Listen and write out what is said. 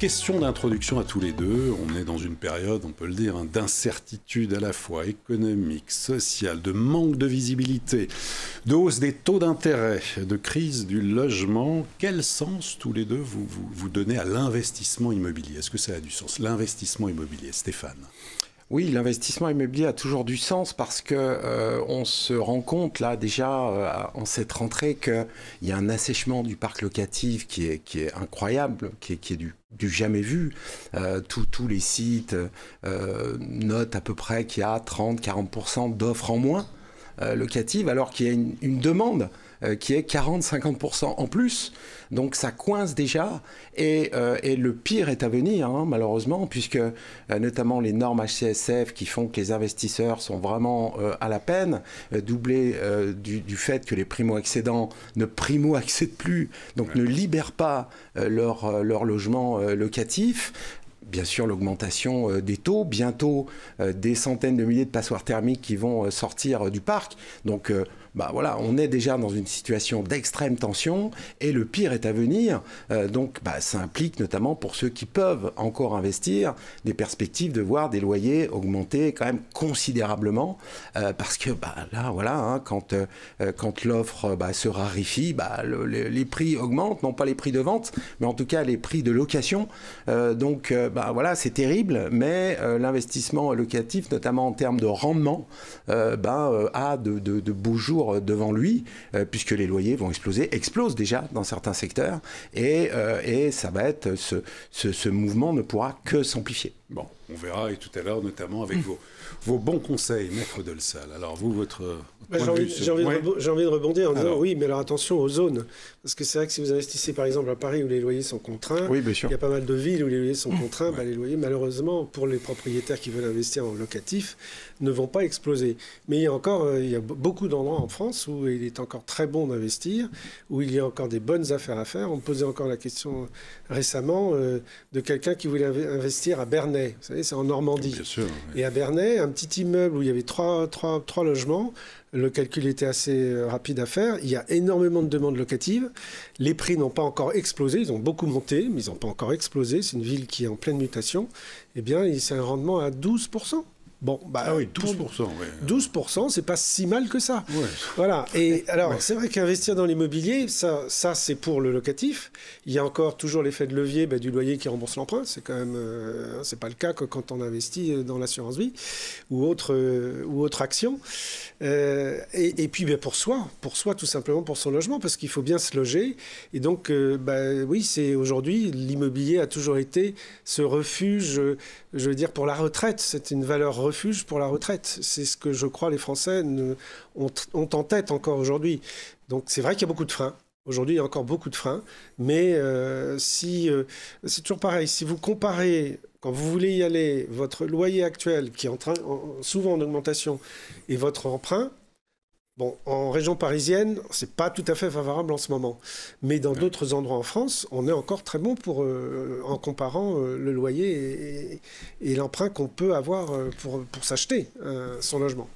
Question d'introduction à tous les deux. On est dans une période, on peut le dire, d'incertitude à la fois économique, sociale, de manque de visibilité, de hausse des taux d'intérêt, de crise du logement. Quel sens tous les deux vous donnez à l'investissement immobilier? Est-ce que ça a du sens, l'investissement immobilier, Stéphane? Oui, l'investissement immobilier a toujours du sens parce que on se rend compte là déjà en cette rentrée qu'il y a un assèchement du parc locatif qui est incroyable, qui est du jamais vu. Tous les sites notent à peu près qu'il y a 30-40% d'offres en moins locatives, alors qu'il y a une demande qui est 40-50% en plus. Donc ça coince déjà et le pire est à venir, hein, malheureusement, puisque notamment les normes HCSF qui font que les investisseurs sont vraiment à la peine, doublées du fait que les primo-accédants ne primo-accèdent plus, donc ne libèrent pas leur logement locatif. Bien sûr, l'augmentation des taux, bientôt des centaines de milliers de passoires thermiques qui vont sortir du parc. Donc voilà, on est déjà dans une situation d'extrême tension et le pire est à venir. Donc ça implique notamment pour ceux qui peuvent encore investir des perspectives de voir des loyers augmenter quand même considérablement parce que là, voilà, hein, quand l'offre se raréfie, les prix augmentent, non pas les prix de vente, mais en tout cas les prix de location. Donc voilà, c'est terrible, mais l'investissement locatif, notamment en termes de rendement, a de beaux jours devant lui, puisque les loyers vont explosent déjà dans certains secteurs, et ça va être ce mouvement ne pourra que s'amplifier. Bon, on verra, et tout à l'heure, notamment avec vos bons conseils, Maître Delsal. Alors vous, votre j'ai envie de rebondir en disant oui, mais alors attention aux zones. Parce que c'est vrai que si vous investissez par exemple à Paris où les loyers sont contraints, oui, bien sûr. Il y a pas mal de villes où les loyers sont contraints, les loyers malheureusement pour les propriétaires qui veulent investir en locatif ne vont pas exploser. Mais il y a beaucoup d'endroits en France où il est encore très bon d'investir, où il y a encore des bonnes affaires à faire. On me posait encore la question récemment de quelqu'un qui voulait investir à Bernay. Vous savez, c'est en Normandie. Bien sûr, oui. Et à Bernay, un petit immeuble où il y avait trois logements. Le calcul était assez rapide à faire. Il y a énormément de demandes locatives. Les prix n'ont pas encore explosé. Ils ont beaucoup monté, mais ils n'ont pas encore explosé. C'est une ville qui est en pleine mutation. Eh bien, c'est un rendement à 12%. Bon, ah oui, 12%. Ouais. 12%, c'est pas si mal que ça. Ouais. Voilà. Et alors, c'est vrai qu'investir dans l'immobilier, ça c'est pour le locatif. Il y a encore toujours l'effet de levier du loyer qui rembourse l'emprunt. C'est quand même, c'est pas le cas que quand on investit dans l'assurance vie ou autre action. Et puis pour soi tout simplement pour son logement, parce qu'il faut bien se loger. Et donc, oui, c'est aujourd'hui l'immobilier a toujours été ce refuge, je veux dire pour la retraite. C'est une valeur refuge pour la retraite. C'est ce que je crois les Français ont en tête encore aujourd'hui. Donc c'est vrai qu'il y a beaucoup de freins. Aujourd'hui, il y a encore beaucoup de freins. Mais c'est toujours pareil. Si vous comparez, quand vous voulez y aller, votre loyer actuel qui est souvent en augmentation et votre emprunt, bon, en région parisienne, c'est pas tout à fait favorable en ce moment. Mais dans d'autres endroits en France, on est encore très bon en comparant le loyer et l'emprunt qu'on peut avoir pour s'acheter son logement.